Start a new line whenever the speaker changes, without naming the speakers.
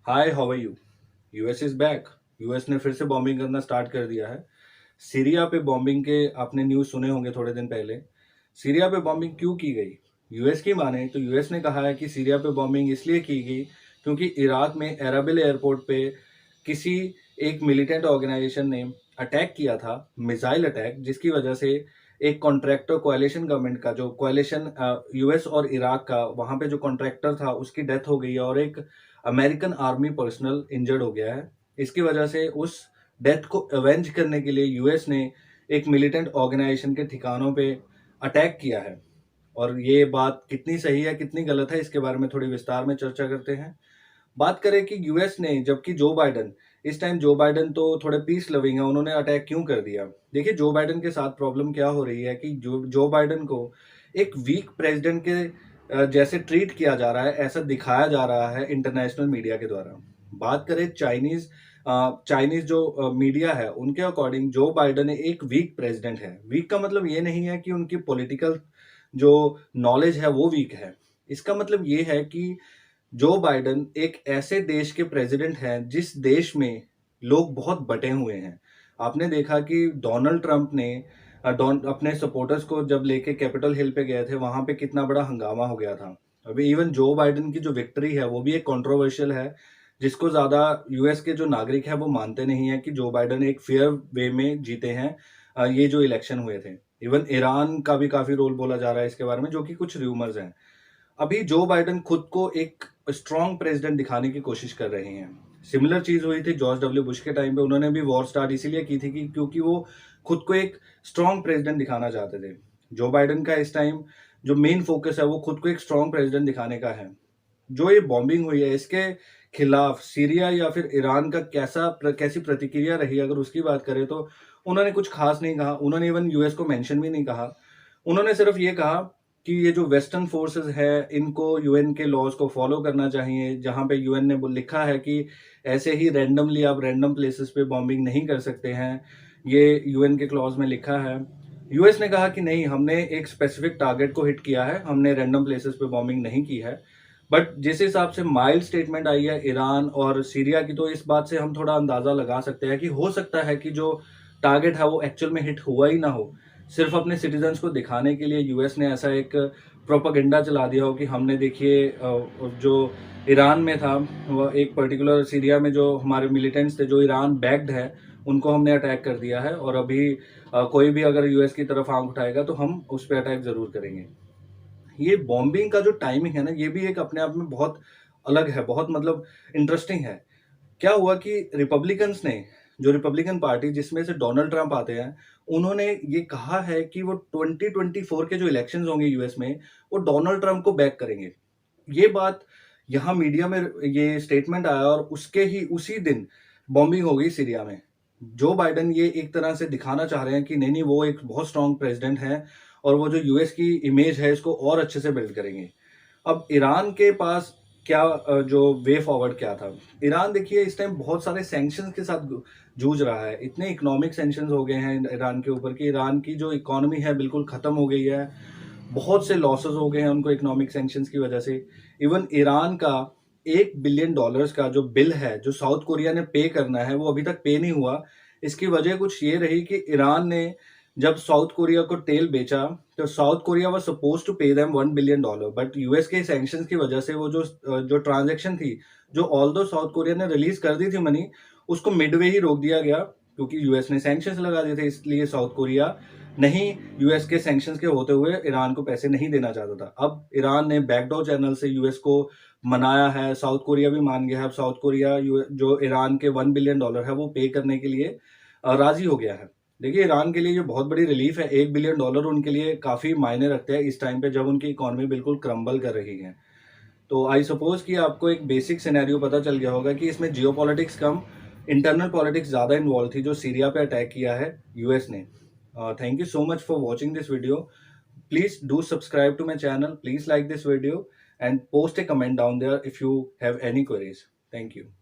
Hi, how are you? US is back. US ने फिर से बॉम्बिंग करना स्टार्ट कर दिया है। सीरिया पे बॉम्बिंग के आपने न्यूज़ सुने होंगे थोड़े दिन पहले। सीरिया पे बॉम्बिंग क्यों की गई? यूएस की माने तो यूएस ने कहा है कि सीरिया पे बॉम्बिंग इसलिए की गई क्योंकि इराक में एराबिल एयरपोर्ट पे किसी एक मिलिटेंट ऑर्गेनाइजेशन ने अटैक किया था, मिसाइल अटैक, जिसकी वजह से एक कॉन्ट्रैक्टर कोalition गवर्नमेंट का जो कोalition यूएस और इराक का वहाँ पे जो कॉन्ट्रैक्टर था उसकी डेथ हो गई है और एक अमेरिकन आर्मी पर्सनल इंजर्ड हो गया है। इसकी वजह से उस डेथ को अवेंज करने के लिए यूएस ने एक मिलिटेंट ऑर्गेनाइजेशन के ठिकानों पे अटैक किया है। और ये बात कितनी सही है कितनी गलत है इसके बारे में थोड़ी विस्तार में चर्चा करते हैं। बात करें कि यूएस ने, जबकि जो बाइडन, इस टाइम जो बाइडन तो थोड़े पीस लविंग है, उन्होंने अटैक क्यों कर दिया? देखिए, जो बाइडन के साथ प्रॉब्लम क्या हो रही है कि जो बाइडन को एक वीक प्रेसिडेंट के जैसे ट्रीट किया जा रहा है, ऐसा दिखाया जा रहा है इंटरनेशनल मीडिया के द्वारा। बात करें चाइनीज जो मीडिया है, उनके अकॉर्डिंग जो बाइडन एक वीक प्रेसिडेंट है। वीक का मतलब ये नहीं है कि उनकी पॉलिटिकल जो नॉलेज है वो वीक है। इसका मतलब ये है कि जो बाइडन एक ऐसे देश के प्रेसिडेंट हैं जिस देश में लोग बहुत बटे हुए हैं। आपने देखा कि डोनाल्ड ट्रंप ने अपने सपोर्टर्स को जब लेके कैपिटल हिल पे गए थे, वहां पे कितना बड़ा हंगामा हो गया था। अभी इवन जो बाइडन की जो विक्ट्री है वो भी एक कंट्रोवर्शियल है, जिसको ज्यादा यूएस के जो नागरिक हैं वो मानते नहीं है कि जो बाइडन एक फेयर वे में जीते हैं ये जो इलेक्शन हुए थे। इवन ईरान का भी काफी रोल बोला जा रहा है इसके बारे में, जो कि कुछ र्यूमर्स हैं। अभी जो बाइडन खुद को एक स्ट्रॉन्ग प्रेसिडेंट दिखाने की कोशिश कर रहे हैं। सिमिलर चीज हुई थी जॉर्ज डब्ल्यू बुश के टाइम पे। उन्होंने भी वॉर स्टार्ट इसीलिए की थी कि क्योंकि वो खुद को एक स्ट्रॉन्ग प्रेसिडेंट दिखाना चाहते थे। जो बाइडन का इस टाइम जो मेन फोकस है वो खुद को एक स्ट्रॉन्ग प्रेसिडेंट दिखाने का है। जो ये बॉम्बिंग हुई है इसके खिलाफ सीरिया या फिर ईरान का कैसी प्रतिक्रिया रही, अगर उसकी बात करें तो उन्होंने कुछ खास नहीं कहा। उन्होंने इवन यूएस को मेंशन भी नहीं कहा। उन्होंने सिर्फ ये कहा कि ये जो वेस्टर्न फोर्सेस है इनको यूएन के लॉज को फॉलो करना चाहिए, जहां पे यूएन ने लिखा है कि ऐसे ही रैंडमली आप रैंडम प्लेसेस पे बॉम्बिंग नहीं कर सकते हैं। ये यूएन के क्लॉज में लिखा है। यूएस ने कहा कि नहीं, हमने एक स्पेसिफिक टारगेट को हिट किया है, हमने रैंडम प्लेसेस पे बॉम्बिंग नहीं की है। बट जिस हिसाब से माइल्ड स्टेटमेंट आई है ईरान और सीरिया की, तो इस बात से हम थोड़ा अंदाजा लगा सकते हैं कि हो सकता है कि जो टारगेट है वो एक्चुअल में हिट हुआ ही ना हो। सिर्फ अपने सिटीजन्स को दिखाने के लिए यूएस ने ऐसा एक प्रोपागेंडा चला दिया हो कि हमने, देखिए, जो ईरान में था, वो एक पर्टिकुलर सीरिया में जो हमारे मिलिटेंट्स थे जो ईरान बैक्ड है, उनको हमने अटैक कर दिया है। और अभी कोई भी अगर यूएस की तरफ आंख उठाएगा तो हम उस पर अटैक जरूर करेंगे। ये बॉम्बिंग का जो टाइमिंग है ना, ये भी एक अपने आप में बहुत अलग है, बहुत मतलब इंटरेस्टिंग है। क्या हुआ कि रिपब्लिकन्स ने, जो रिपब्लिकन पार्टी जिसमें से डोनाल्ड ट्रंप आते हैं, उन्होंने ये कहा है कि वो 2024 के जो इलेक्शंस होंगे यूएस में, वो डोनाल्ड ट्रंप को बैक करेंगे। ये बात यहाँ मीडिया में ये स्टेटमेंट आया और उसके ही उसी दिन बॉम्बिंग हो गई सीरिया में। जो बाइडन ये एक तरह से दिखाना चाह रहे हैं कि नहीं नहीं, वो एक बहुत स्ट्रांग प्रेसिडेंट है और वो जो यूएस की इमेज है इसको और अच्छे से बिल्ड करेंगे। अब ईरान के पास क्या जो वे फॉरवर्ड क्या था? ईरान, देखिए, इस टाइम बहुत सारे सैंक्शंस के साथ जूझ रहा है। इतने इकोनॉमिक सैंक्शंस हो गए हैं ईरान के ऊपर कि ईरान की जो इकोनॉमी है बिल्कुल खत्म हो गई है। बहुत से लॉसेस हो गए हैं उनको इकोनॉमिक सैंक्शंस की वजह से। इवन ईरान का $1 बिलियन का जो बिल है जो साउथ कोरिया ने पे करना है वो अभी तक पे नहीं हुआ। इसकी वजह कुछ ये रही कि ईरान ने जब साउथ कोरिया को तेल बेचा तो South Korea was suppose to pay them $1 billion, but US के सैंक्शंस की वजह से वो जो ट्रांजैक्शन थी, जो ऑल्दो साउथ कोरिया ने रिलीज कर दी थी मनी, उसको मिडवे ही रोक दिया गया क्योंकि यूएस ने सैंक्शंस लगा दिए थे। इसलिए साउथ कोरिया नहीं, यूएस के सैंक्शंस के होते हुए ईरान को पैसे नहीं देना चाहता था। अब ईरान ने बैकडोर चैनल से यूएस को मनाया है, साउथ कोरिया भी मान गया है। अब साउथ कोरिया जो ईरान के $1 बिलियन है वो पे करने के लिए राजी हो गया है। देखिए, ईरान के लिए ये बहुत बड़ी रिलीफ है। $1 बिलियन उनके लिए काफी मायने रखते हैं इस टाइम पे जब उनकी इकोनॉमी बिल्कुल क्रम्बल कर रही है। तो आई सपोज कि आपको एक बेसिक सिनेरियो पता चल गया होगा कि इसमें जियोपॉलिटिक्स कम, इंटरनल पॉलिटिक्स ज्यादा इन्वॉल्व थी जो सीरिया पे अटैक किया है यूएस ने। Thank you so much for watching this video. Please do subscribe to my channel. Please like this video and post a comment down there if you have any queries. Thank you.